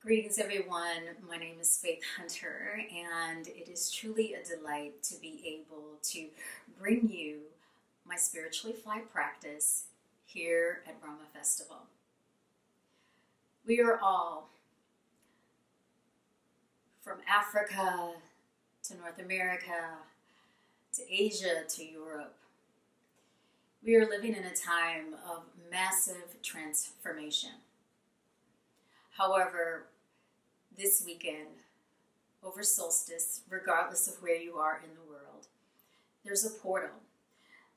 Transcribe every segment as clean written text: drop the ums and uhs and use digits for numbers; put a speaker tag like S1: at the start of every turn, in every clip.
S1: Greetings, everyone. My name is Faith Hunter, and it is truly a delight to be able to bring you my spiritually fly practice here at Brahma Festival. We are all, from Africa to North America to Asia to Europe, we are living in a time of massive transformation. However, this weekend, over solstice, regardless of where you are in the world, there's a portal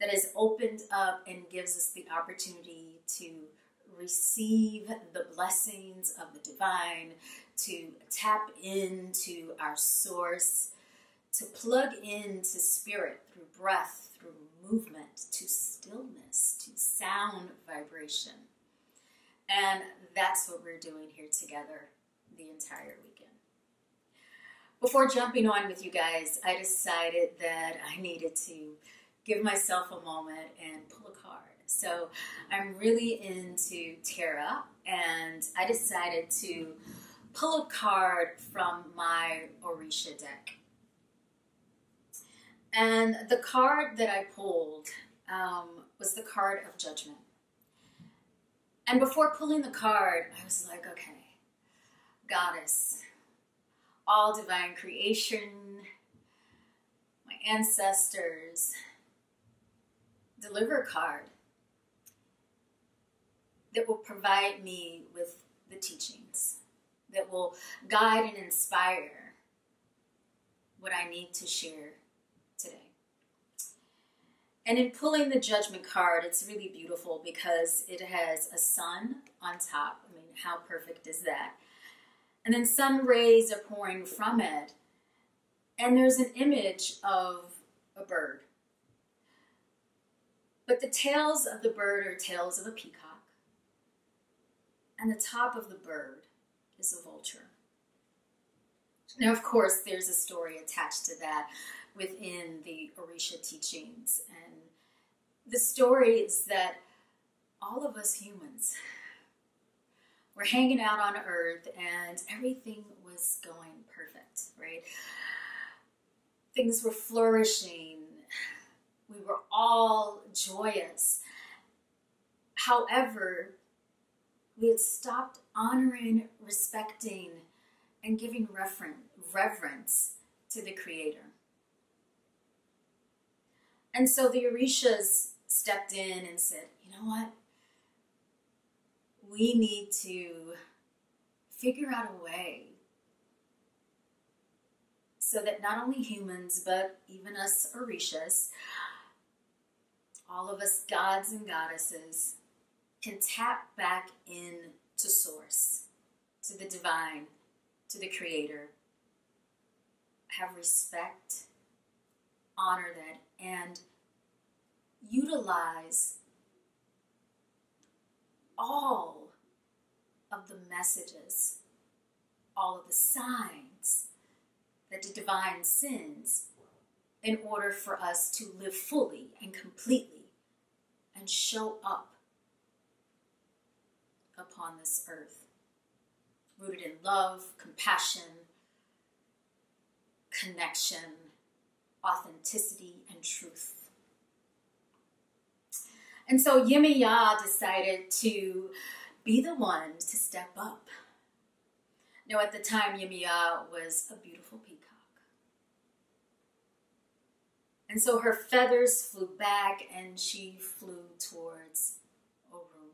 S1: that is opened up and gives us the opportunity to receive the blessings of the divine, to tap into our source, to plug into spirit through breath, through movement, to stillness, to sound vibration. And that's what we're doing here together the entire weekend. Before jumping on with you guys, I decided that I needed to give myself a moment and pull a card. So I'm really into tarot, and I decided to pull a card from my Orisha deck. And the card that I pulled was the card of judgment. And before pulling the card, I was like, okay, Goddess, all divine creation, my ancestors, deliver a card that will provide me with the teachings, that will guide and inspire what I need to share today. And in pulling the judgment card, it's really beautiful because it has a sun on top. I mean, how perfect is that? And then sun rays are pouring from it. And there's an image of a bird. But the tails of the bird are tails of a peacock. And the top of the bird is a vulture. Now, of course, there's a story attached to that within the Orisha teachings. And the story is that all of us humans were hanging out on Earth and everything was going perfect, right? Things were flourishing. We were all joyous. However, we had stopped honoring, respecting, and giving reverence to the Creator. And so the Orishas stepped in and said, you know what? We need to figure out a way so that not only humans, but even us Orishas, all of us gods and goddesses, can tap back into source, to the divine, to the Creator, have respect, honor that, and utilize all of the messages, all of the signs that the divine sends in order for us to live fully and completely and show up upon this earth, rooted in love, compassion, connection, authenticity, and truth. And so Yemiya decided to be the one to step up. Now, at the time, Yemiya was a beautiful peacock. And so her feathers flew back and she flew towards Orun,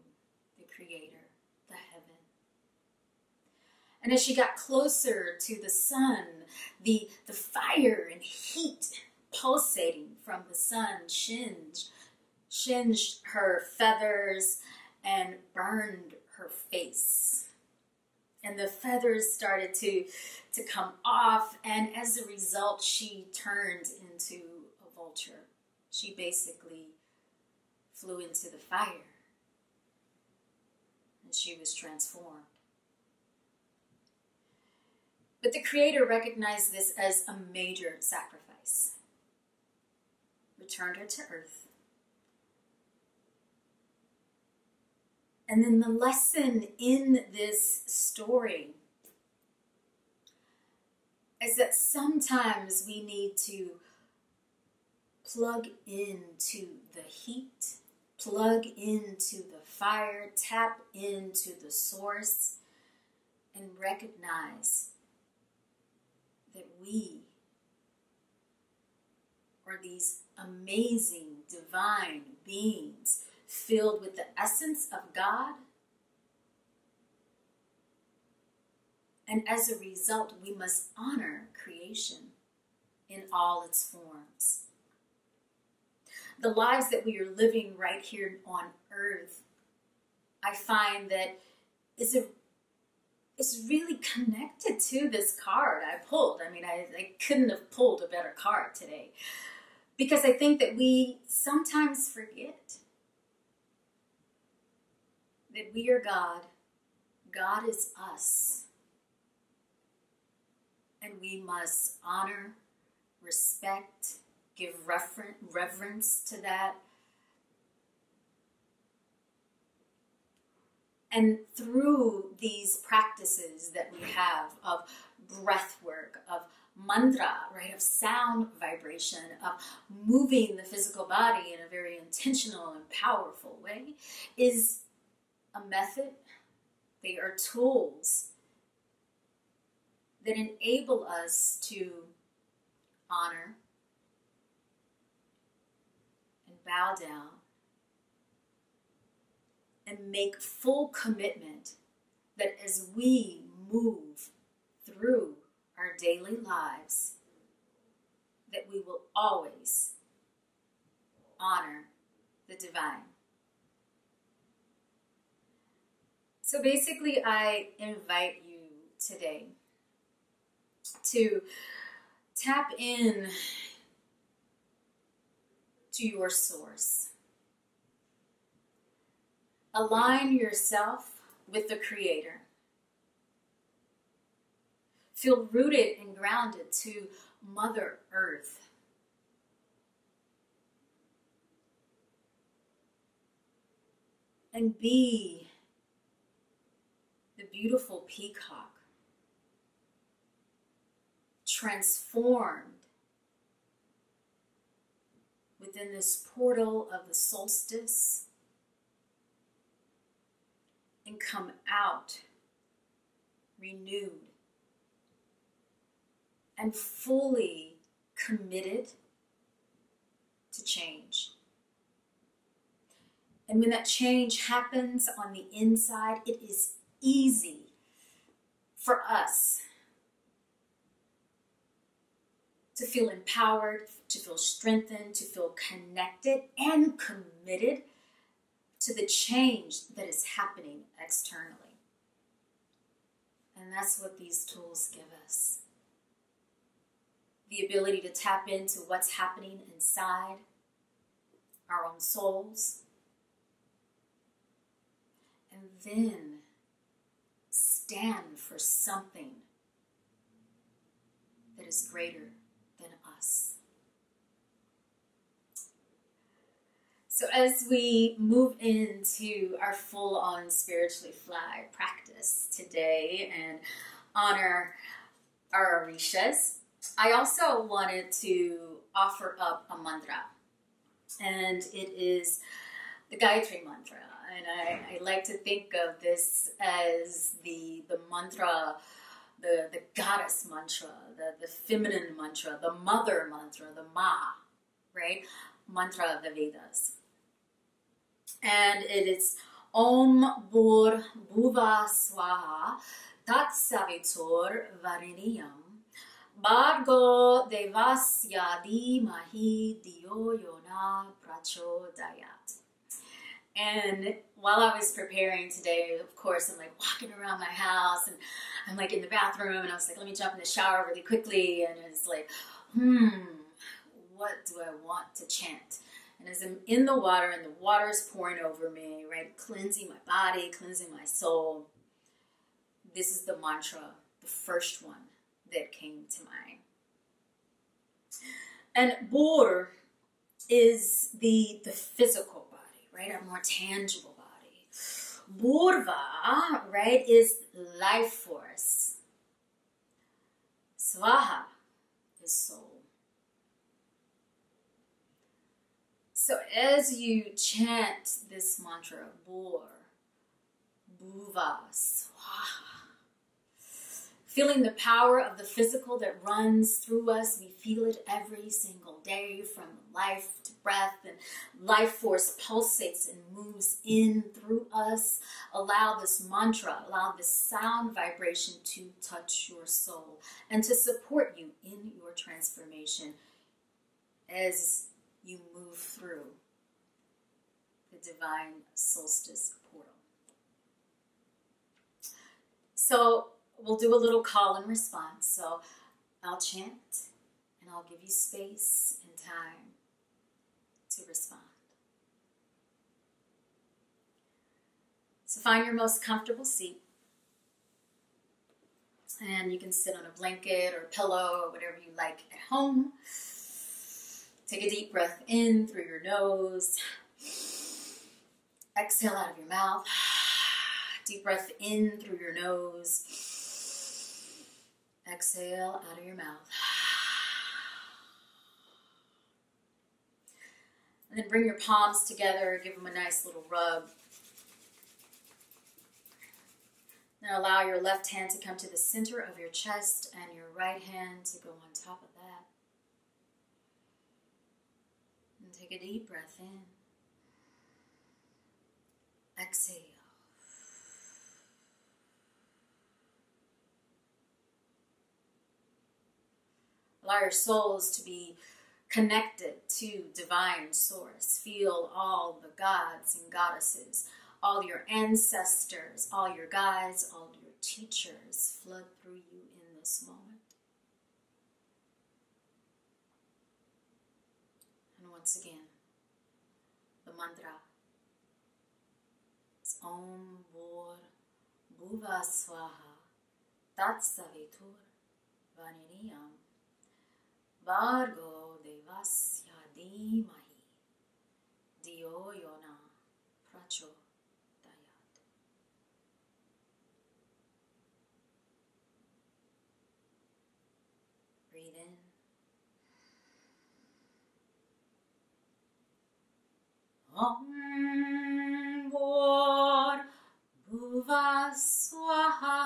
S1: the Creator, the heaven. And as she got closer to the sun, the fire and heat pulsating from the sun singed her feathers and burned her face. And the feathers started to come off, and as a result, she turned into a vulture. She basically flew into the fire, and she was transformed. But the Creator recognized this as a major sacrifice, returned her to earth. And then the lesson in this story is that sometimes we need to plug into the heat, plug into the fire, tap into the source, and recognize that we are these amazing, divine beings filled with the essence of God. And as a result, we must honor creation in all its forms. The lives that we are living right here on earth, I find that is really connected to this card I pulled. I mean, I couldn't have pulled a better card today. Because I think that we sometimes forget that we are God. God is us. And we must honor, respect, give reverence to that. And through these practices that we have of breath work, of mantra, right, of sound vibration, of moving the physical body in a very intentional and powerful way, is a method. They are tools that enable us to honor and bow down and make full commitment that as we move through our daily lives, that we will always honor the divine. So basically, I invite you today to tap in to your source. Align yourself with the Creator. Feel rooted and grounded to Mother Earth. And be the beautiful peacock, transformed within this portal of the solstice, and come out renewed and fully committed to change. And when that change happens on the inside, it is easy for us to feel empowered, to feel strengthened, to feel connected and committed to the change that is happening externally. And that's what these tools give us. The ability to tap into what's happening inside our own souls. And then stand for something that is greater than us. So as we move into our full-on spiritually fly practice today and honor our orishas, I also wanted to offer up a mantra. And it is the Gayatri Mantra. And I like to think of this as the mantra, the goddess mantra, the feminine mantra, the mother mantra, the Ma, right? Mantra of the Vedas. And it is Om Bhur Bhuva Swaha Tat Savitur Vareniyam Bhargo Devasya Dhimahi Dhiyo Yona Prachodayat. And while I was preparing today, of course, I'm like walking around my house and I'm like in the bathroom and I was like, let me jump in the shower really quickly. And it's like, what do I want to chant? And as I'm in the water and the water is pouring over me, right, cleansing my body, cleansing my soul, this is the mantra, the first one that came to mind. And Bhur is the physical body, right, a more tangible body. Bhurva, right, is life force. Swaha is soul. So as you chant this mantra, Bor, Bhuva, Swaha, feeling the power of the physical that runs through us, we feel it every single day, from life to breath, and life force pulsates and moves in through us. Allow this mantra, allow this sound vibration to touch your soul and to support you in your transformation as you move through the divine solstice portal. So we'll do a little call and response. So I'll chant and I'll give you space and time to respond. So find your most comfortable seat. And you can sit on a blanket or a pillow or whatever you like at home. Take a deep breath in through your nose. Exhale out of your mouth. Deep breath in through your nose. Exhale out of your mouth. And then bring your palms together. Give them a nice little rub. Now allow your left hand to come to the center of your chest and your right hand to go on top of that. And take a deep breath in. Exhale. Allow your souls to be connected to divine source. Feel all the gods and goddesses, all your ancestors, all your guides, all your teachers flood through you in this moment. And once again, the mantra is Om Bor Bhuva Swaha Tat Savitur Vaniriyam Vargo Devasya Dhimahi Dio Yona Prachodayat. Breathe in. Om Bor Bhuva Swaha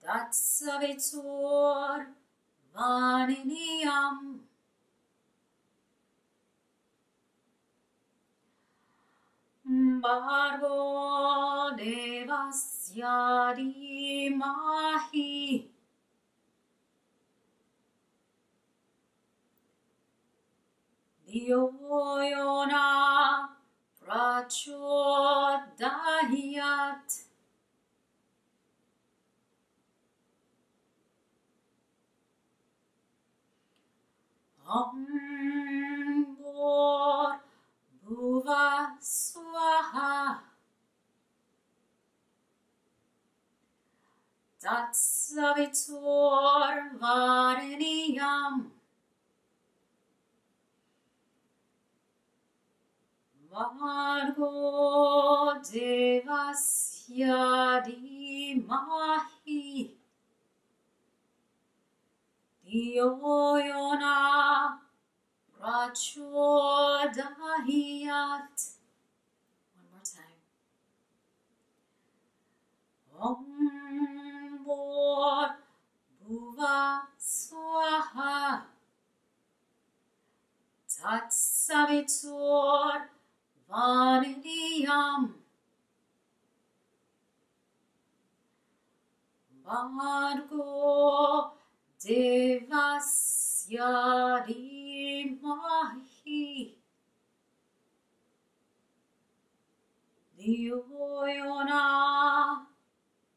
S1: Tat Savitur Vaniriyam Bhargo Devasya Dhimahi Dio Yona Prachodayat. Om Bor Bhuva Swaha Tat Savitur Vaniriyam Vargo Devasya Dhimahi Dio Yona Prachodayat. One more time. Om Bor Bhuva Swaha Tat Savitur Vaniriyam Vargo Devasya Dhimahi Dio Yona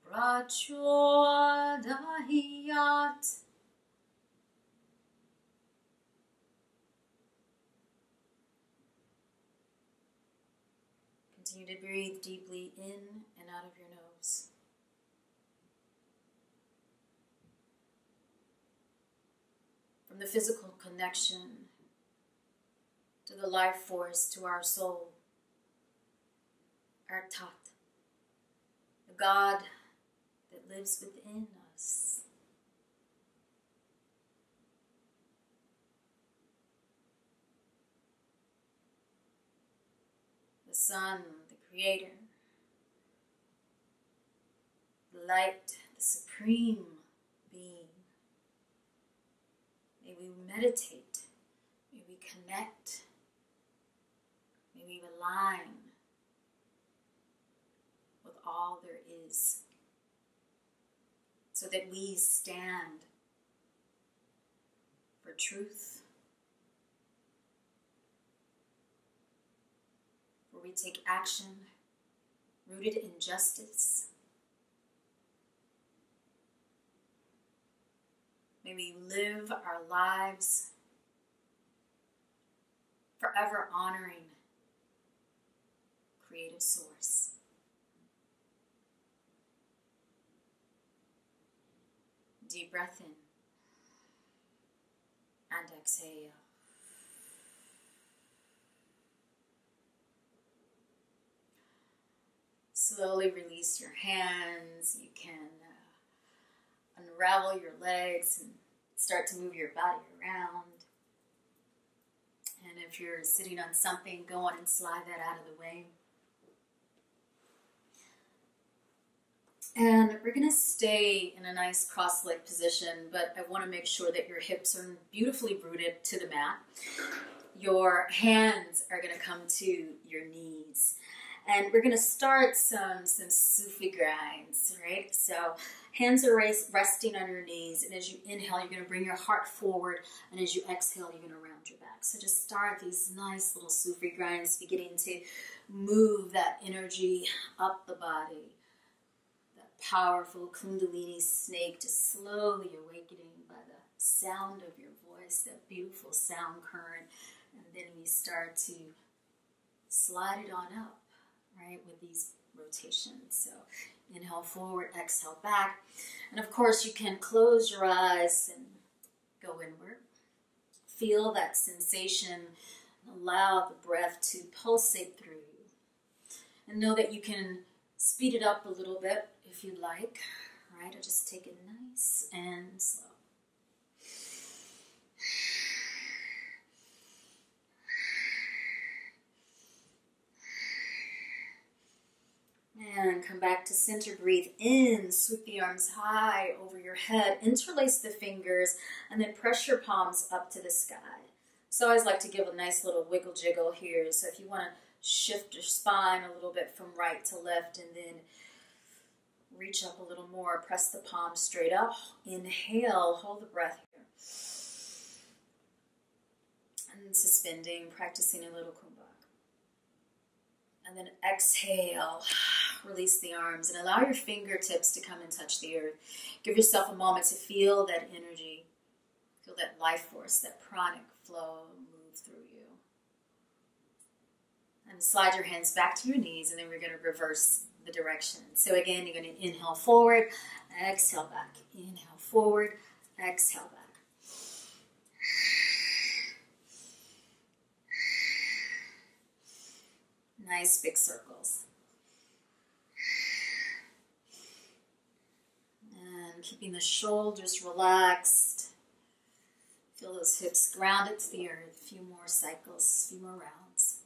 S1: Prachodayat. Continue to breathe deeply in and out of your nose. From the physical connection to the life force, to our soul, our tat, the God that lives within us. The Sun, the Creator, the Light, the Supreme Being. May we meditate, may we connect, may we align with all there is, so that we stand for truth, where we take action rooted in justice. May we live our lives forever honoring Creative Source. Deep breath in and exhale. Slowly release your hands. You can unravel your legs and start to move your body around. And if you're sitting on something, go on and slide that out of the way. And we're going to stay in a nice cross-leg position, but I want to make sure that your hips are beautifully rooted to the mat. Your hands are going to come to your knees. And we're going to start some Sufi grinds, right? So hands are resting on your knees, and as you inhale, you're going to bring your heart forward, and as you exhale, you're going to round your back. So just start these nice little Sufi grinds, beginning to move that energy up the body. Powerful Kundalini snake, just slowly awakening by the sound of your voice, that beautiful sound current. And then we start to slide it on up, right, with these rotations. So inhale forward, exhale back. And of course, you can close your eyes and go inward. Feel that sensation and allow the breath to pulsate through you. And know that you can speed it up a little bit if you'd like, right? Or just take it nice and slow. And come back to center. Breathe in. Sweep the arms high over your head. Interlace the fingers and then press your palms up to the sky. So I always like to give a nice little wiggle jiggle here. So if you want to shift your spine a little bit from right to left and then reach up a little more. Press the palms straight up. Inhale. Hold the breath here. And suspending, practicing a little kumbhak. And then exhale. Release the arms and allow your fingertips to come and touch the earth. Give yourself a moment to feel that energy. Feel that life force, that pranic flow move through you. And slide your hands back to your knees, and then we're going to reverse the direction. So again, you're going to inhale forward, exhale back. Inhale forward, exhale back. Nice big circles. And keeping the shoulders relaxed. Feel those hips grounded to the earth. A few more cycles, a few more rounds.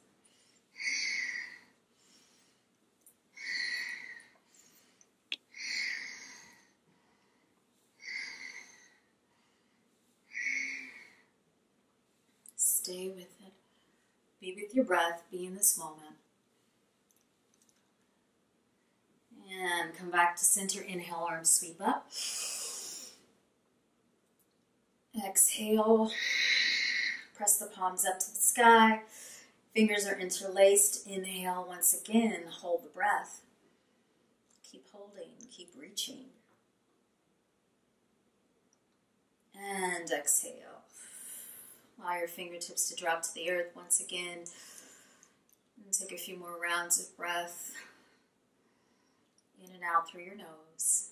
S1: Stay with it. Be with your breath. Be in this moment. And come back to center. Inhale, arms sweep up. Exhale. Press the palms up to the sky. Fingers are interlaced. Inhale once again. Hold the breath. Keep holding. Keep reaching. And exhale. Allow your fingertips to drop to the earth once again. And take a few more rounds of breath. In and out through your nose.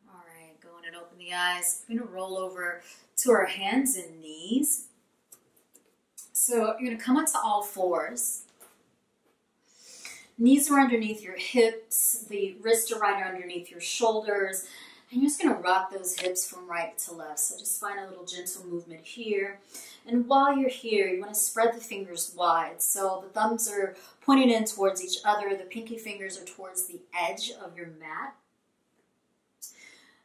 S1: All right, go on and open the eyes. We're going to roll over to our hands and knees. So you're going to come onto all fours. Knees are underneath your hips, the wrists are right underneath your shoulders, and you're just going to rock those hips from right to left. So just find a little gentle movement here. And while you're here, you want to spread the fingers wide. So the thumbs are pointing in towards each other. The pinky fingers are towards the edge of your mat.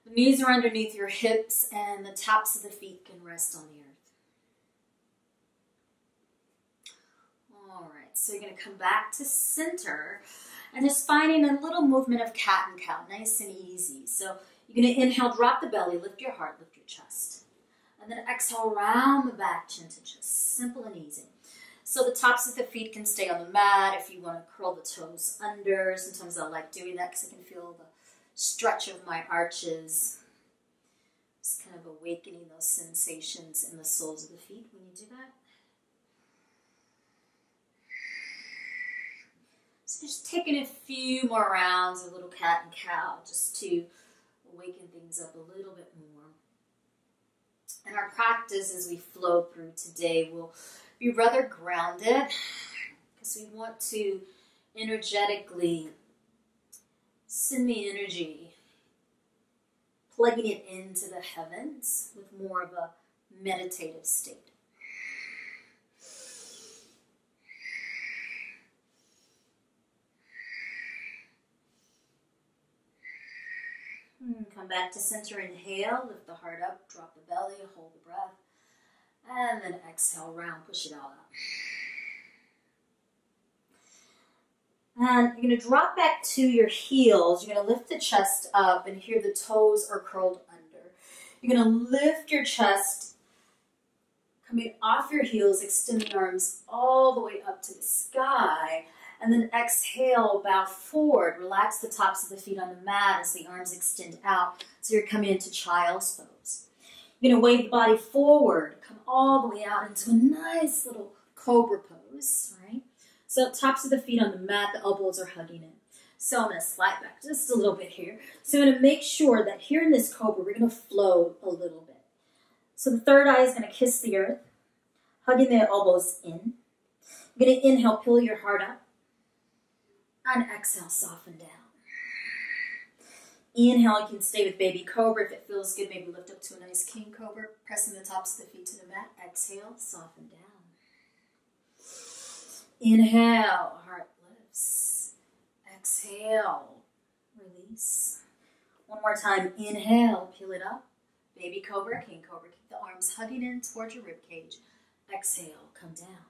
S1: The knees are underneath your hips, and the tops of the feet can rest on the earth. All right, so you're going to come back to center and just finding a little movement of cat and cow, nice and easy. So you're going to inhale, drop the belly, lift your heart, lift your chest. And then exhale, round the back, chin to chest. Simple and easy. So the tops of the feet can stay on the mat. If you want to curl the toes under, sometimes I like doing that because I can feel the stretch of my arches. Just kind of awakening those sensations in the soles of the feet when you do that. So just taking a few more rounds of little cat and cow just to awaken things up a little bit more. And our practice as we flow through today will be rather grounded because we want to energetically send the energy, plugging it into the heavens with more of a meditative state. Come back to center, inhale, lift the heart up, drop the belly, hold the breath, and then exhale, round, push it all out. And you're going to drop back to your heels. You're going to lift the chest up, and here the toes are curled under. You're going to lift your chest, coming off your heels, extend the arms all the way up to the sky. And then exhale, bow forward. Relax the tops of the feet on the mat as the arms extend out. So you're coming into child's pose. You're going to wave the body forward. Come all the way out into a nice little cobra pose, right? So tops of the feet on the mat, the elbows are hugging in. So I'm going to slide back just a little bit here. So I'm going to make sure that here in this cobra, we're going to float a little bit. So the third eye is going to kiss the earth, hugging the elbows in. You're going to inhale, pull your heart up. And exhale, soften down. Inhale, you can stay with baby cobra. If it feels good, maybe lift up to a nice king cobra, pressing the tops of the feet to the mat. Exhale, soften down. Inhale, heart lifts. Exhale, release. One more time, inhale, peel it up. Baby cobra, king cobra. Keep the arms hugging in towards your rib cage. Exhale, come down.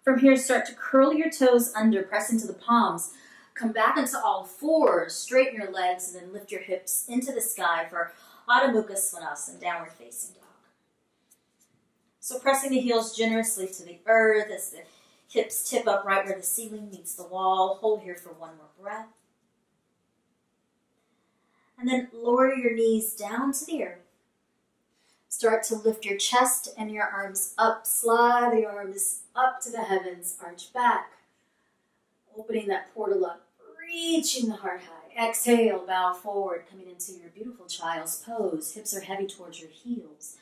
S1: From here, start to curl your toes under, press into the palms. Come back into all fours, straighten your legs, and then lift your hips into the sky for Adho Mukha Svanasana, downward facing dog. So pressing the heels generously to the earth as the hips tip up right where the ceiling meets the wall. Hold here for one more breath. And then lower your knees down to the earth. Start to lift your chest and your arms up. Slide the arms up to the heavens. Arch back. Opening that portal up. Reaching the heart high. Exhale, bow forward. Coming into your beautiful child's pose. Hips are heavy towards your heels.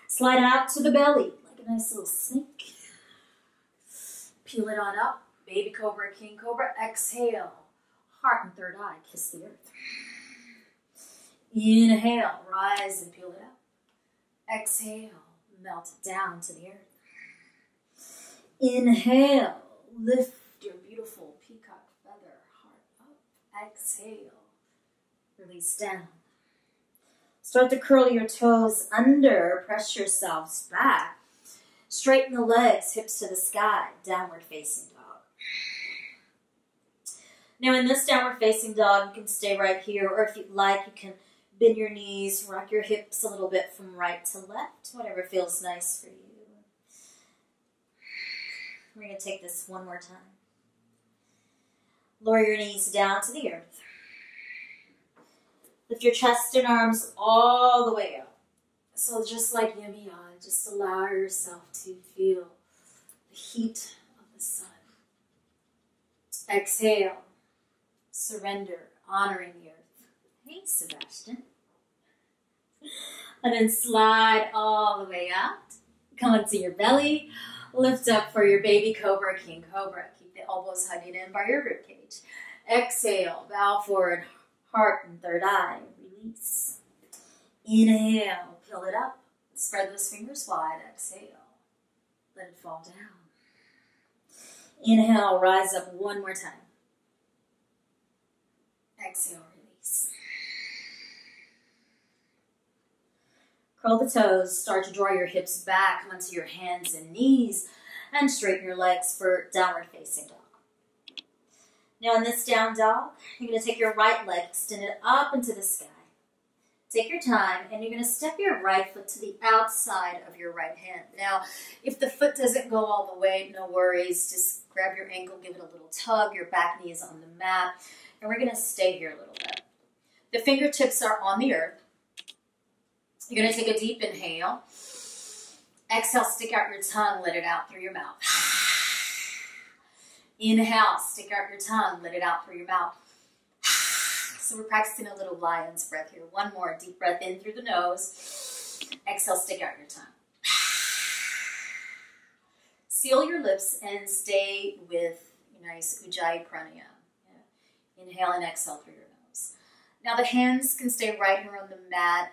S1: Slide out to the belly like a nice little snake. Peel it on up. Baby cobra, king cobra. Exhale. Heart and third eye. Kiss the earth. Inhale. Rise and peel it up. Exhale, melt it down to the earth. Inhale, lift your beautiful peacock feather, heart up. Exhale, release down. Start to curl your toes under, press yourselves back. Straighten the legs, hips to the sky, downward facing dog. Now in this downward facing dog, you can stay right here, or if you'd like, you can bend your knees, rock your hips a little bit from right to left, whatever feels nice for you. We're going to take this one more time. Lower your knees down to the earth. Lift your chest and arms all the way up. So just like Yamiya, just allow yourself to feel the heat of the sun. Exhale, surrender, honoring the earth. Hey, Sebastian. And then slide all the way out. Come onto your belly. Lift up for your baby cobra, king cobra. Keep the elbows hugging in by your ribcage. Exhale, bow forward, heart and third eye, release. Inhale, peel it up, spread those fingers wide, exhale, let it fall down. Inhale, rise up one more time. Exhale, release. Curl the toes, start to draw your hips back onto your hands and knees, and straighten your legs for downward facing dog. Now in this down dog, you're going to take your right leg, extend it up into the sky. Take your time, and you're going to step your right foot to the outside of your right hand. Now, if the foot doesn't go all the way, no worries. Just grab your ankle, give it a little tug. Your back knee is on the mat, and we're going to stay here a little bit. The fingertips are on the earth. You're going to take a deep inhale. Exhale, stick out your tongue, let it out through your mouth. Inhale, stick out your tongue, let it out through your mouth. So we're practicing a little lion's breath here. One more, deep breath in through the nose. Exhale, stick out your tongue. Seal your lips and stay with nice Ujjayi pranayama. Inhale and exhale through your nose. Now the hands can stay right here on the mat.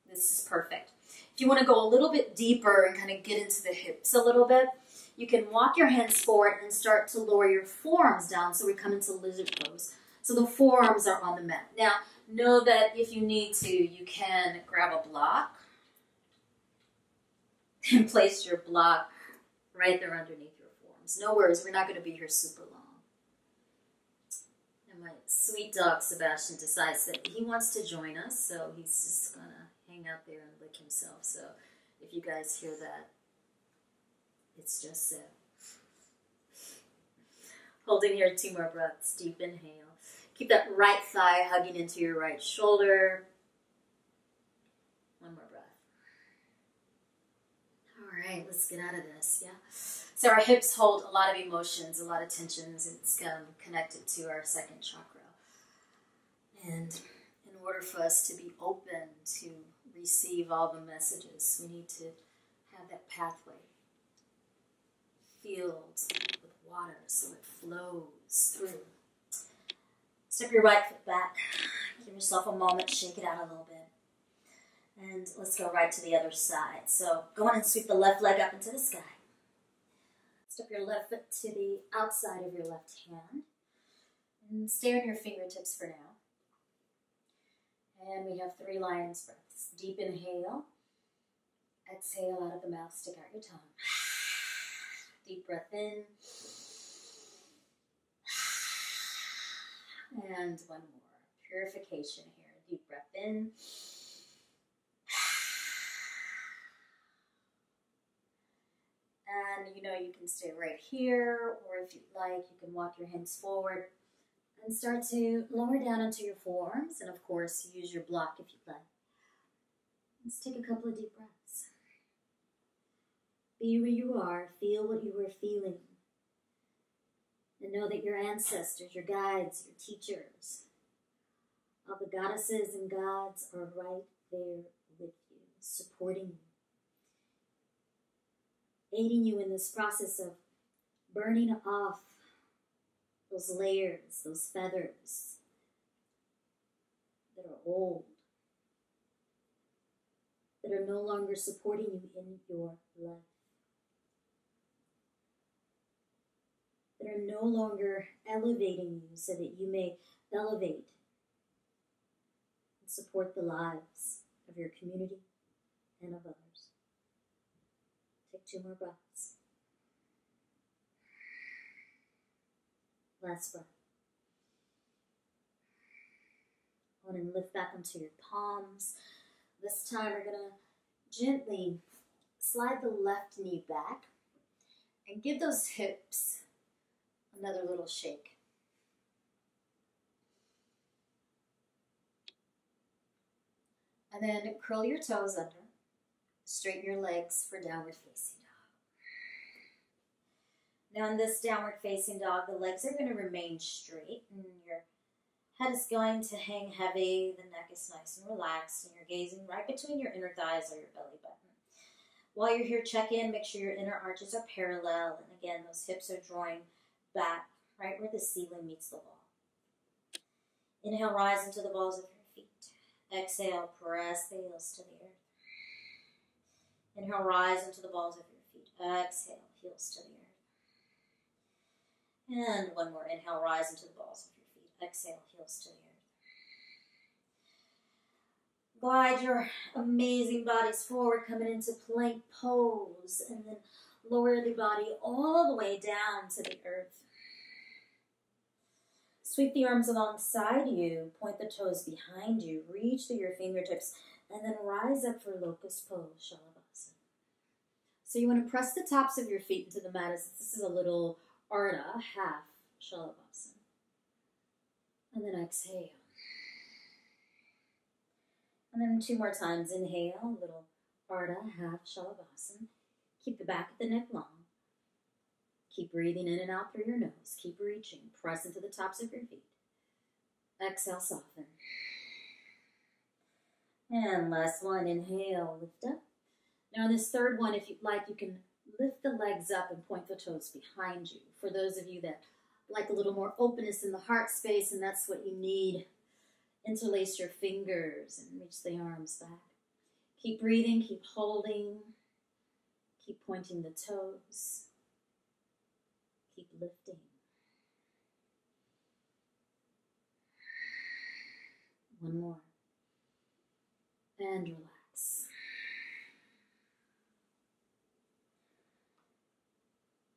S1: This is perfect. If you want to go a little bit deeper and kind of get into the hips a little bit, you can walk your hands forward and start to lower your forearms down so we come into lizard pose. So the forearms are on the mat. Now, know that if you need to, you can grab a block and place your block right there underneath your forearms. No worries, we're not going to be here super long. And my sweet dog, Sebastian, decides that he wants to join us, so he's just going to hang out there and lick himself. So if you guys hear that, it's just so. Holding here 2 more breaths. Deep inhale. Keep that right thigh hugging into your right shoulder. 1 more breath. All right, let's get out of this, yeah? So our hips hold a lot of emotions, a lot of tensions. It's connected to our second chakra. And in order for us to be open to receive all the messages, we need to have that pathway filled with water so it flows through. Step your right foot back. Give yourself a moment, shake it out a little bit. And let's go right to the other side. So go on and sweep the left leg up into the sky. Step your left foot to the outside of your left hand. And stay on your fingertips for now. And we have 3 lion's breaths. Deep inhale. Exhale out of the mouth, stick out your tongue. Deep breath in. And 1 more. Purification here. Deep breath in. And you can stay right here, or if you'd like, you can walk your hands forward and start to lower down into your forearms. And of course, use your block if you'd like. Let's take a couple of deep breaths. Be where you are. Feel what you were feeling. And know that your ancestors, your guides, your teachers, all the goddesses and gods are right there with you, supporting you, aiding you in this process of burning off those layers, those feathers that are old, that are no longer supporting you in your life. That are no longer elevating you so that you may elevate and support the lives of your community and of others. Take 2 more breaths. Last breath. On and lift back onto your palms. This time we're going to gently slide the left knee back and give those hips another little shake. And then curl your toes under. Straighten your legs for downward facing dog. Now in this downward facing dog, the legs are going to remain straight and your head is going to hang heavy. The neck is nice and relaxed and you're gazing right between your inner thighs or your belly button. While you're here, check in, make sure your inner arches are parallel. And again, those hips are drawing
S2: back, right where the ceiling meets the wall. Inhale, rise into the balls of your feet. Exhale, press the heels to the earth. Inhale, rise into the balls of your feet. Exhale, heels to the earth. And one more. Inhale, rise into the balls of your feet. Exhale, heels to the earth. Glide your amazing bodies forward, coming into plank pose, and then lower the body all the way down to the earth. Sweep the arms alongside you, point the toes behind you, reach through your fingertips, and then rise up for Locust pose, Shalabhasana. So you want to press the tops of your feet into the mat as this is a little Ardha, half Shalabhasana. And then exhale. And then 2 more times. Inhale, little Ardha, half Shalabhasana. Keep the back of the neck long. Keep breathing in and out through your nose. Keep reaching. Press into the tops of your feet. Exhale, soften. And last one. Inhale, lift up. Now this third one, if you'd like, you can lift the legs up and point the toes behind you. For those of you that like a little more openness in the heart space, and that's what you need, interlace your fingers and reach the arms back. Keep breathing, keep holding, keep pointing the toes, keep lifting. One more. And relax.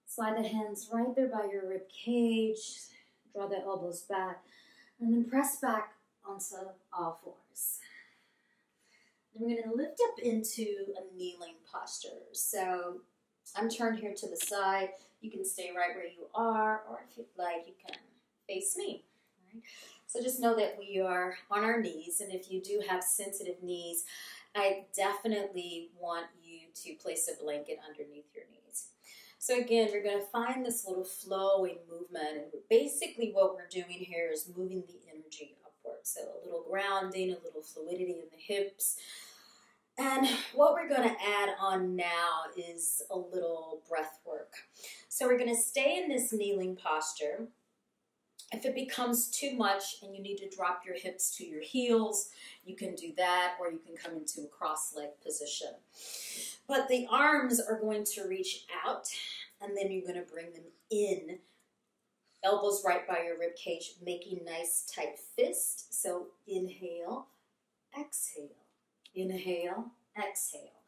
S2: Slide the hands right there by your rib cage. Draw the elbows back. And then press back onto all fours. Then we're going to lift up into a kneeling posture. So I'm turned here to the side. You can stay right where you are, or if you'd like, you can face me. Right? So just know that we are on our knees, and if you do have sensitive knees, I definitely want you to place a blanket underneath your knees. So again, you're going to find this little flowing movement, and basically what we're doing here is moving the energy upward. So a little grounding, a little fluidity in the hips. And what we're going to add on now is a little breath work. So we're going to stay in this kneeling posture. If it becomes too much and you need to drop your hips to your heels, you can do that, or you can come into a cross-leg position. But the arms are going to reach out, and then you're going to bring them in. Elbows right by your rib cage, making nice tight fist. So inhale, exhale. Inhale, exhale.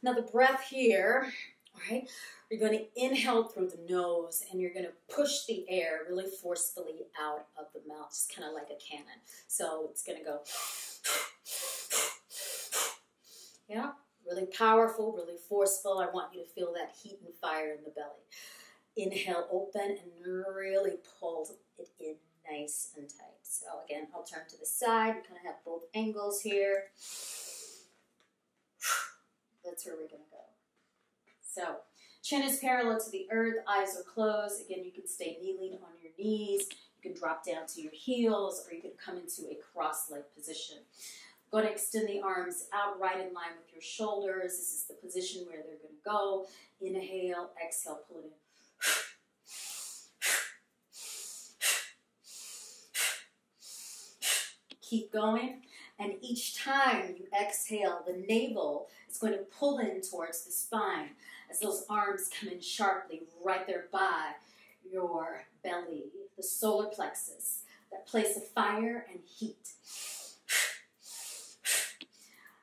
S2: Now the breath here, all right, you're going to inhale through the nose, and you're going to push the air really forcefully out of the mouth, just kind of like a cannon. So it's going to go, yeah, really powerful, really forceful. I want you to feel that heat and fire in the belly. Inhale, open, and really pull it in nice and tight. So again, I'll turn to the side. We kind of have both angles here. That's where we're going to go. So chin is parallel to the earth, eyes are closed. Again, you can stay kneeling on your knees. You can drop down to your heels, or you can come into a cross-leg position. Go to extend the arms out right in line with your shoulders. This is the position where they're going to go. Inhale, exhale, pull it in. Keep going, and each time you exhale, the navel is going to pull in towards the spine as those arms come in sharply right there by your belly, the solar plexus, that place of fire and heat.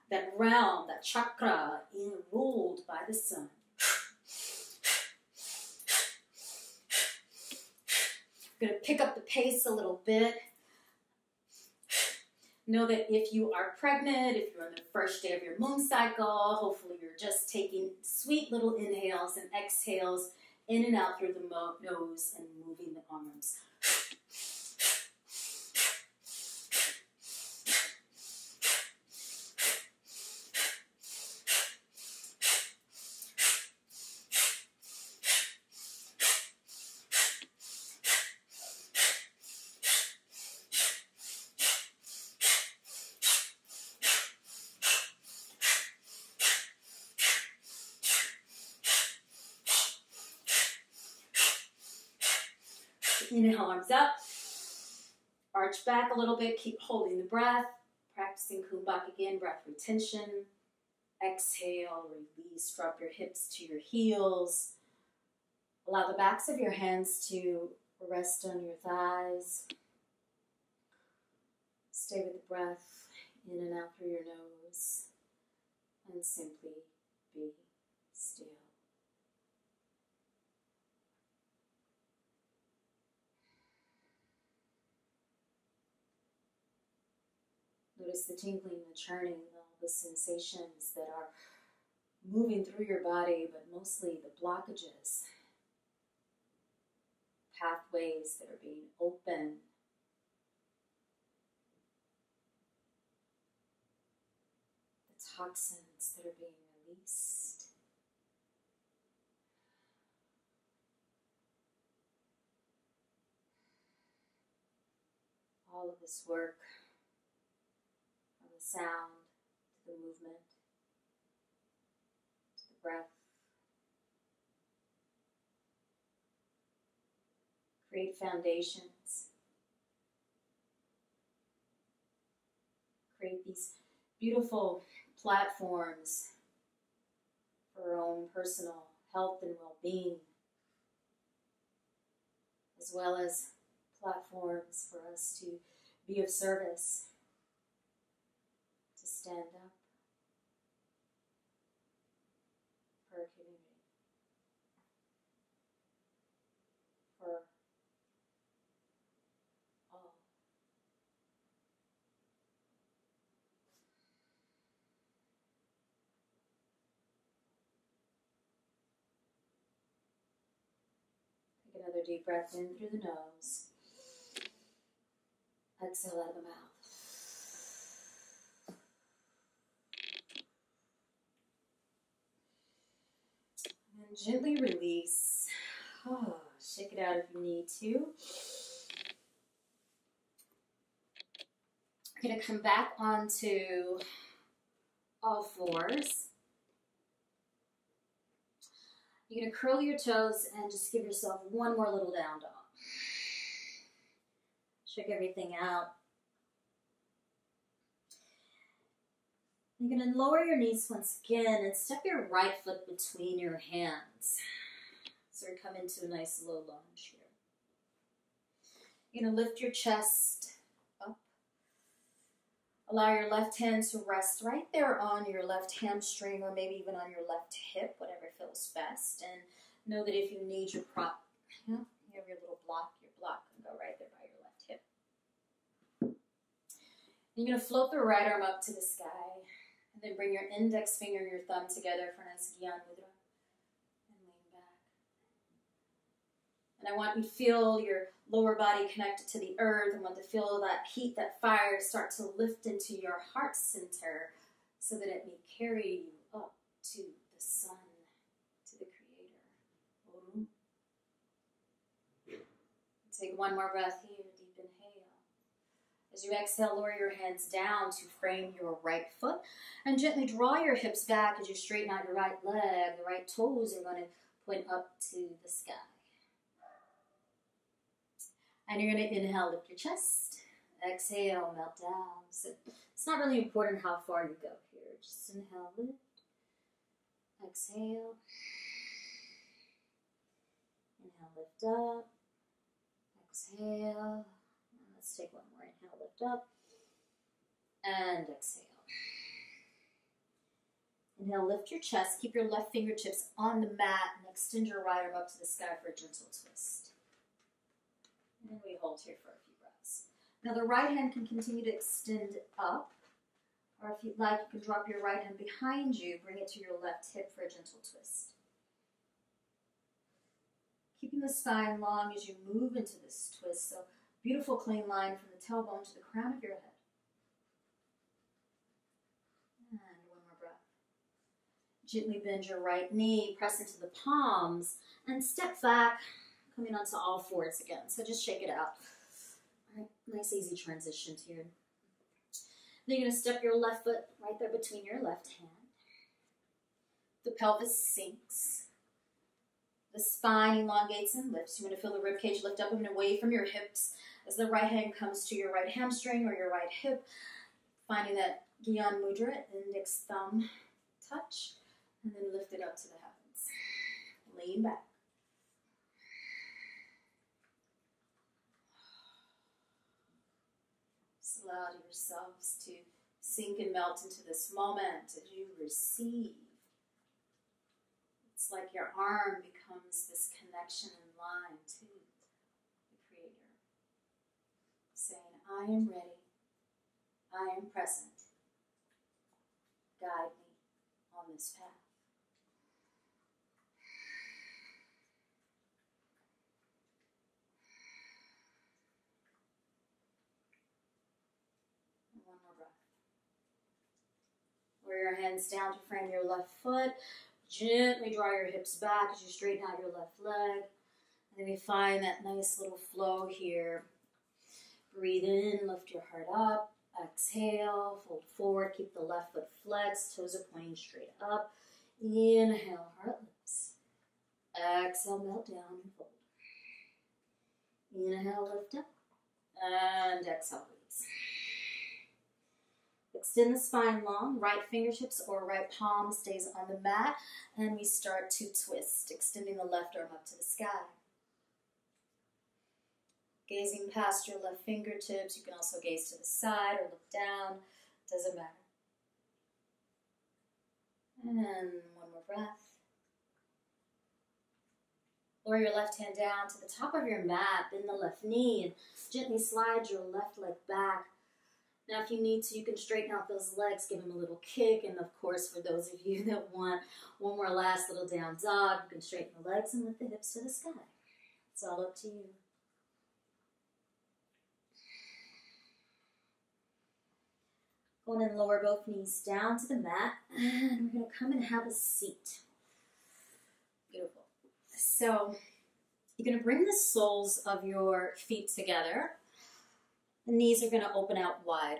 S2: That realm, that chakra, ruled by the sun. I'm going to pick up the pace a little bit. Know that if you are pregnant, if you're on the first day of your moon cycle, hopefully you're just taking sweet little inhales and exhales in and out through the nose and moving the arms. Inhale, arms up. Arch back a little bit. Keep holding the breath. Practicing kumbhak again, breath retention. Exhale, release. Drop your hips to your heels. Allow the backs of your hands to rest on your thighs. Stay with the breath in and out through your nose. And simply be still. Notice the tingling, the churning, all the sensations that are moving through your body, but mostly the blockages, pathways that are being opened. The toxins that are being released. All of this work, from the sound to the movement, to the breath. Create foundations. Create these beautiful platforms for our own personal health and well-being, as well as platforms for us to be of service, to stand up for our community, for all. Take another deep breath in through the nose. Exhale out of the mouth. And gently release. Oh, shake it out if you need to. You're going to come back onto all fours. You're going to curl your toes and just give yourself one more little down dog. Shake everything out. You're going to lower your knees once again and step your right foot between your hands. So we come into a nice low lunge here. You're going to lift your chest up. Allow your left hand to rest right there on your left hamstring or maybe even on your left hip, whatever feels best. And know that if you need your prop, you have your little block, your block can go right there by your left hip. You're going to float the right arm up to the sky. And then bring your index finger and your thumb together for a nice Gyan Mudra. And lean back. And I want you to feel your lower body connected to the earth. I want to feel that heat, that fire start to lift into your heart center so that it may carry you up to the sun, to the Creator. Take one more breath here. Deep inhale. As you exhale, lower your hands down to frame your right foot and gently draw your hips back as you straighten out your right leg. The right toes are going to point up to the sky. And you're going to inhale, lift your chest. Exhale, melt down. So it's not really important how far you go here. Just inhale, lift. Exhale. Inhale, lift up. Exhale. Let's take one more. Inhale, lift up, and exhale. Inhale, lift your chest. Keep your left fingertips on the mat and extend your right arm up to the sky for a gentle twist. And we hold here for a few breaths. Now the right hand can continue to extend up, or if you'd like, you can drop your right hand behind you, bring it to your left hip for a gentle twist. Keeping the spine long as you move into this twist. So beautiful clean line from the tailbone to the crown of your head. And one more breath. Gently bend your right knee, press into the palms, and step back, coming onto all fours again. So just shake it out. All right, nice easy transitions here. Then you're going to step your left foot right there between your left hand. The pelvis sinks. The spine elongates and lifts. You want to feel the rib cage lift up and away from your hips as the right hand comes to your right hamstring or your right hip. Finding that Gyan Mudra, index thumb touch, and then lift it up to the heavens. Lean back. Just allow yourselves to sink and melt into this moment as you receive. It's like your arm becomes this connection and line to the Creator. Saying, I am ready. I am present. Guide me on this path. And one more breath. Lower your hands down to frame your left foot. Gently draw your hips back as you straighten out your left leg. And then we find that nice little flow here. Breathe in, lift your heart up. Exhale, fold forward, keep the left foot flexed, toes are pointing straight up. Inhale, heart lifts. Exhale, melt down and fold. Inhale, lift up. And exhale, release. Extend the spine long, right fingertips or right palm stays on the mat, and we start to twist, extending the left arm up to the sky. Gazing past your left fingertips, you can also gaze to the side or look down, doesn't matter. And one more breath. Lower your left hand down to the top of your mat, bend the left knee, and gently slide your left leg back. Now if you need to, you can straighten out those legs, give them a little kick, and of course for those of you that want one more last little down dog, you can straighten the legs and lift the hips to the sky. It's all up to you. Go on and lower both knees down to the mat, and we're going to come and have a seat. Beautiful. So you're going to bring the soles of your feet together. The knees are going to open out wide.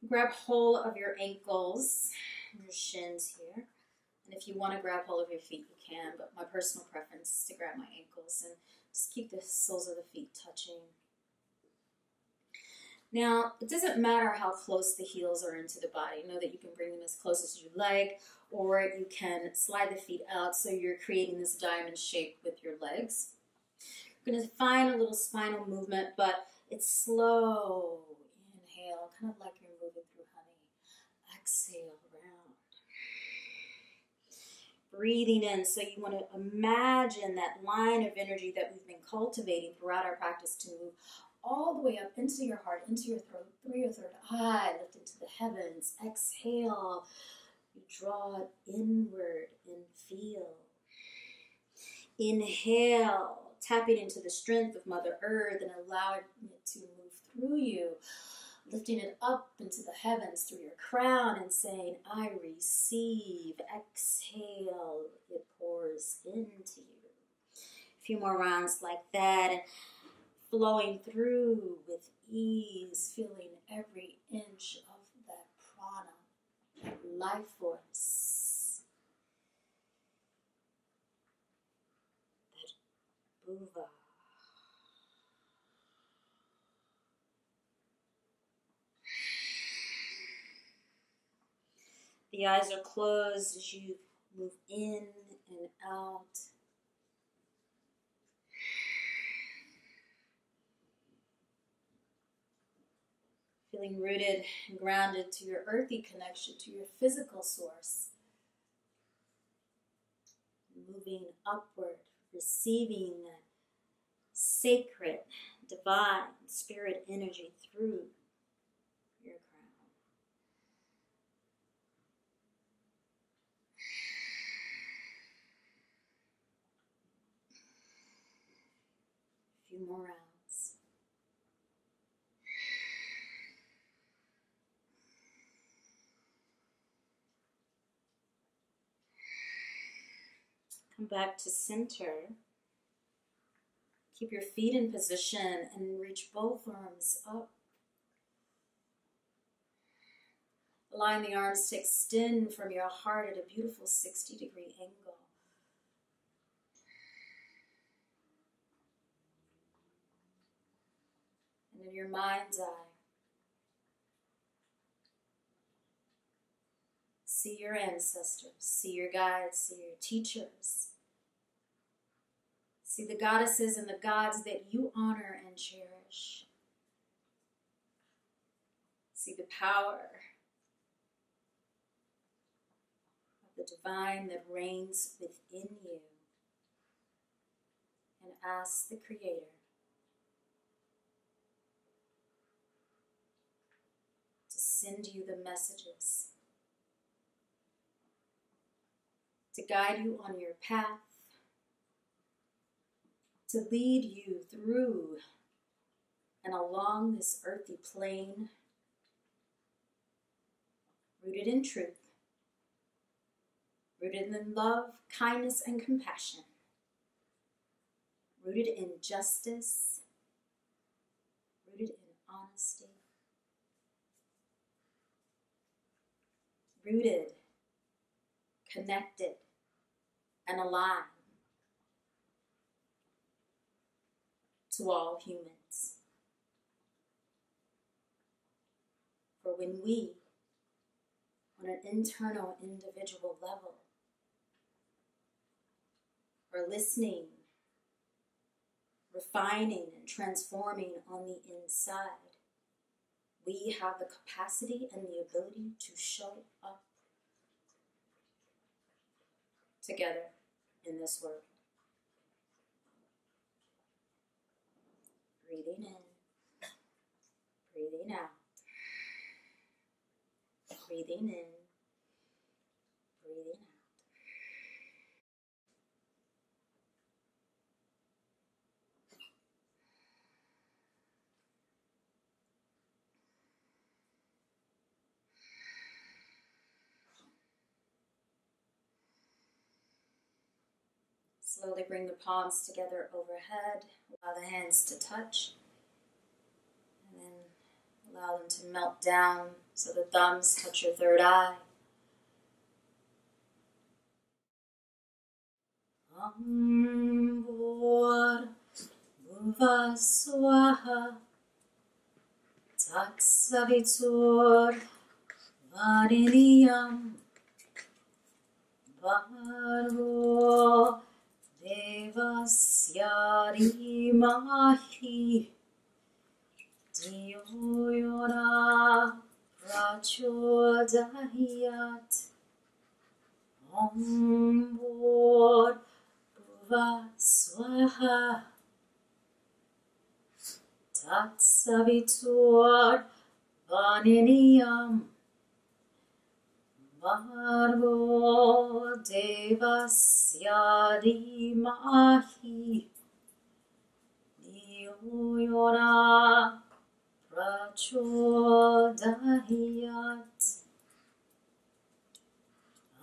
S2: Grab hold of your ankles, your shins here. And if you want to grab hold of your feet, you can, but my personal preference is to grab my ankles and just keep the soles of the feet touching. Now, it doesn't matter how close the heels are into the body. Know that you can bring them as close as you like, or you can slide the feet out so you're creating this diamond shape with your legs. You're going to find a little spinal movement, but it's slow. Inhale, kind of like you're moving through honey. Exhale, round. Breathing in, so you want to imagine that line of energy that we've been cultivating throughout our practice to move all the way up into your heart, into your throat, through your third eye, lift into the heavens. Exhale, you draw it inward and feel. Inhale, tapping into the strength of Mother Earth and allowing it to move through you, lifting it up into the heavens through your crown and saying, I receive. Exhale, it pours into you. A few more rounds like that, and flowing through with ease, feeling every inch of that prana, that life force, that bhuva. The eyes are closed as you move in and out. Feeling rooted and grounded to your earthy connection, to your physical source. Moving upward, receiving that sacred, divine spirit energy through your crown. A few more rounds. Come back to center. Keep your feet in position and reach both arms up.
S1: Allowing the arms to extend from your heart at a beautiful 60-degree angle. And in your mind's eye, see your ancestors, see your guides, see your teachers. See the goddesses and the gods that you honor and cherish. See the power of the divine that reigns within you. And ask the Creator to send you the messages, to guide you on your path, to lead you through and along this earthly plane, rooted in truth, rooted in love, kindness, and compassion, rooted in justice, rooted in honesty, rooted, connected, and aligned to all humans. For when we, on an internal individual level, are listening, refining, and transforming on the inside, we have the capacity and the ability to show up together in this world. Breathing in, breathing out, breathing in, breathing out. Slowly bring the palms together overhead. Allow the hands to touch. And then allow them to melt down so the thumbs touch your third eye. Ambor Bhuva Swaha Tat Savitur Variniyam Bhargo Devasya Dhimahi Dhiyo Yona Prachodayat Om Bhur Bhuva Swaha Tat Savitur Variniyam Bhargo Devasya Dhimahi Dhiyo Yona Prachodayat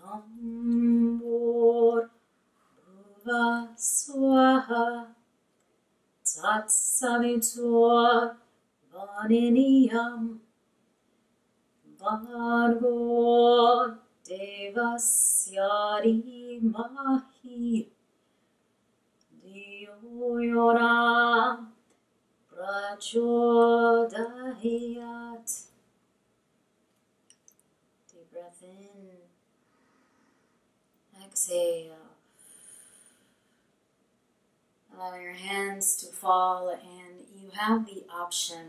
S1: Ambor Bhuva Swaha Tat Savitur Variniyam Bhargo Devasya Dhimahi Dhiyo Yona Prachodayat. Deep breath in. Exhale. Allow your hands to fall, and you have the option.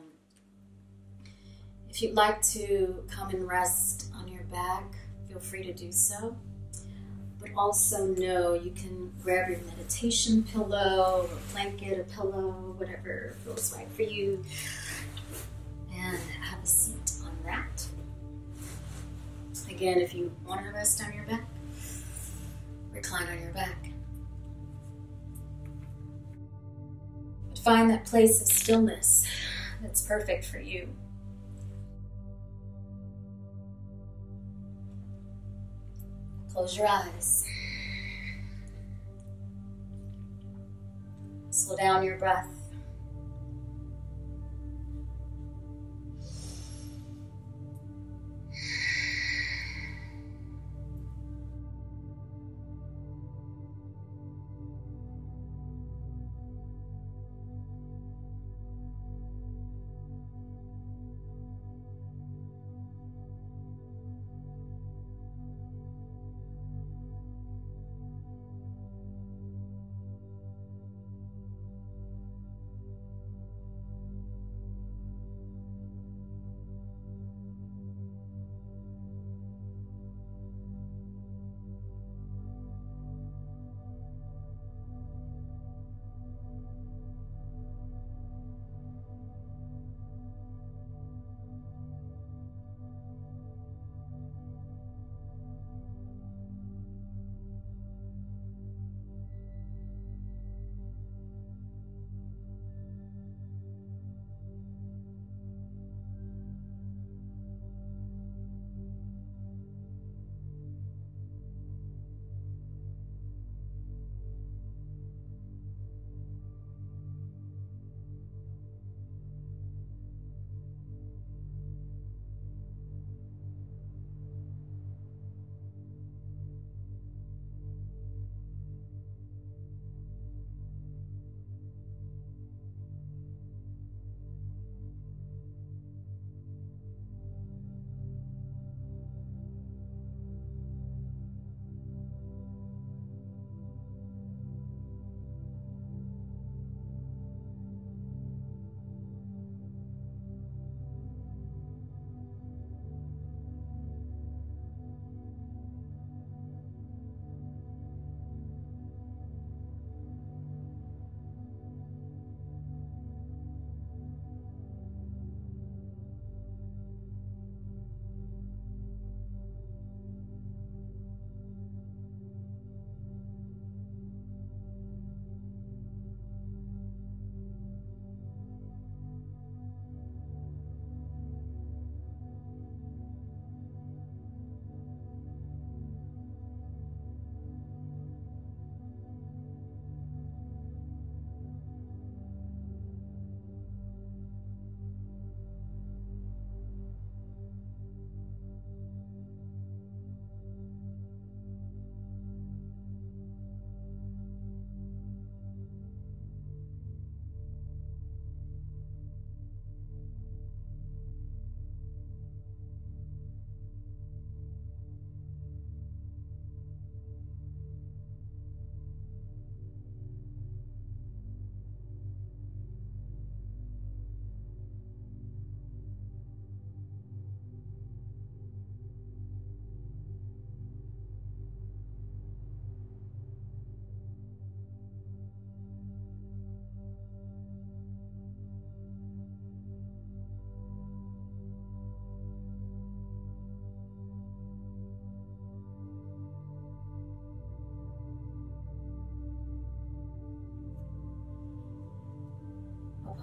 S1: If you'd like to come and rest on your back, feel free to do so. But also know you can grab your meditation pillow, a blanket, a pillow, whatever feels right for you, and have a seat on that. Again, if you want to rest on your back, recline on your back. But find that place of stillness that's perfect for you. Close your eyes. Slow down your breath.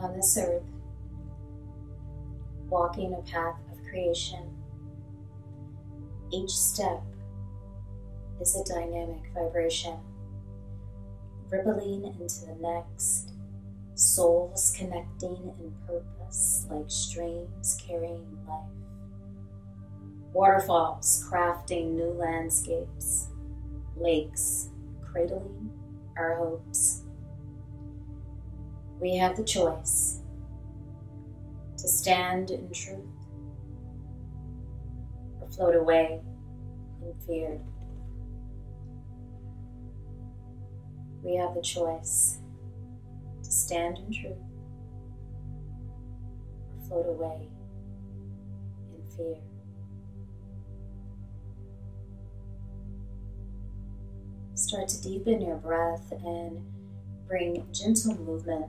S2: on this earth, walking a path of creation. Each step is a dynamic vibration, rippling into the next, souls connecting in purpose like streams carrying life, waterfalls crafting new landscapes, lakes cradling our hopes. We have the choice to stand in truth or float away in fear. We have the choice to stand in truth or float away in fear. Start to deepen your breath and bring gentle movement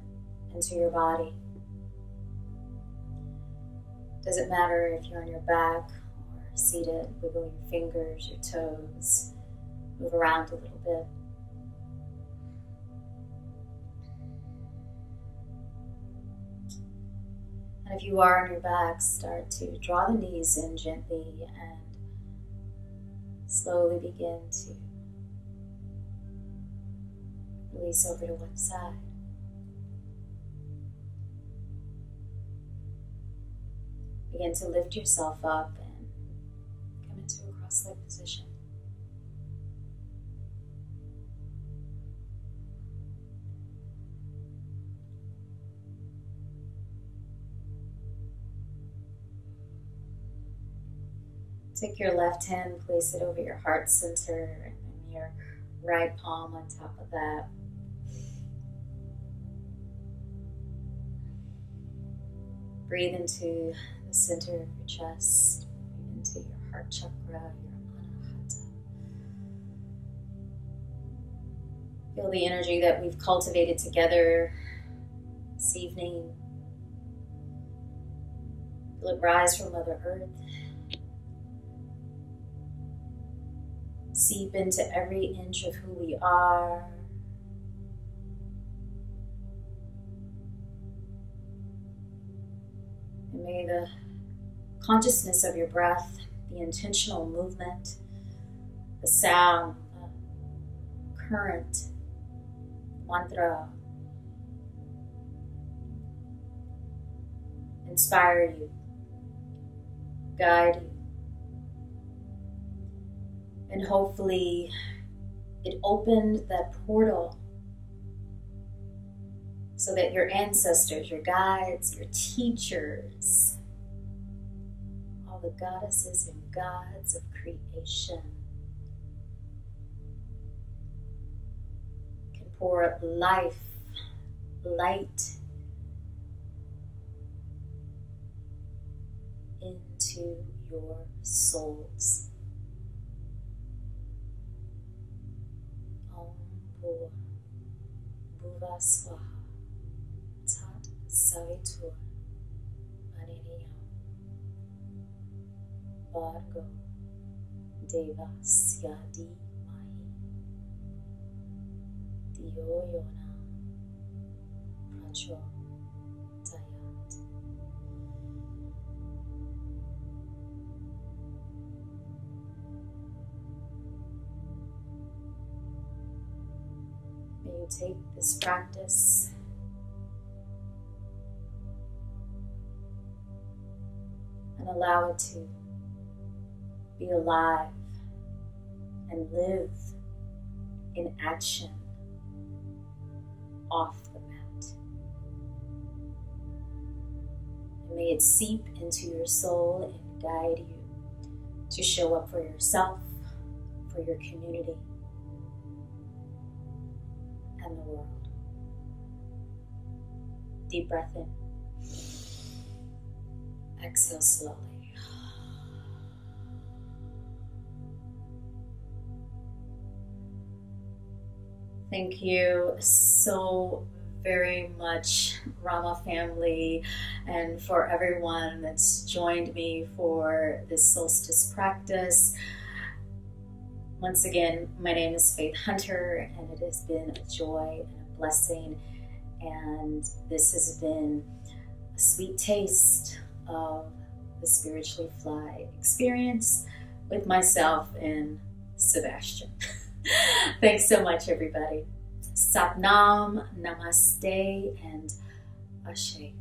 S2: into your body. Doesn't matter if you're on your back or seated, wiggle your fingers, your toes, move around a little bit. And if you are on your back, start to draw the knees in gently and slowly begin to release over to one side. Begin to lift yourself up and come into a cross-legged position. Take your left hand, place it over your heart center, and your right palm on top of that. Breathe into the center of your chest, into your heart chakra, your hatha. Feel the energy that we've cultivated together this evening. Feel it rise from Mother Earth. Seep into every inch of who we are. And may the consciousness of your breath, the intentional movement, the sound, the current, mantra, inspire you, guide you, and hopefully it opened that portal so that your ancestors, your guides, your teachers, all the goddesses and gods of creation can pour life, light into your souls. Om Bhuva Bhuva Swaha Tat Savitur Varenyam Bhargo Devasya Dhimahi Dhiyo Yona Prachodayat. May you take this practice and allow it to be alive and live in action off the mat. And may it seep into your soul and guide you to show up for yourself, for your community, and the world. Deep breath in. Exhale slowly. Thank you so very much, Rama family, and for everyone that's joined me for this solstice practice. Once again, my name is Faith Hunter, and it has been a joy and a blessing
S1: And this has been a sweet taste of the Spiritually Fly experience with myself and Sebastian. Thanks so much, everybody. Satnam, Namaste, and Ashe.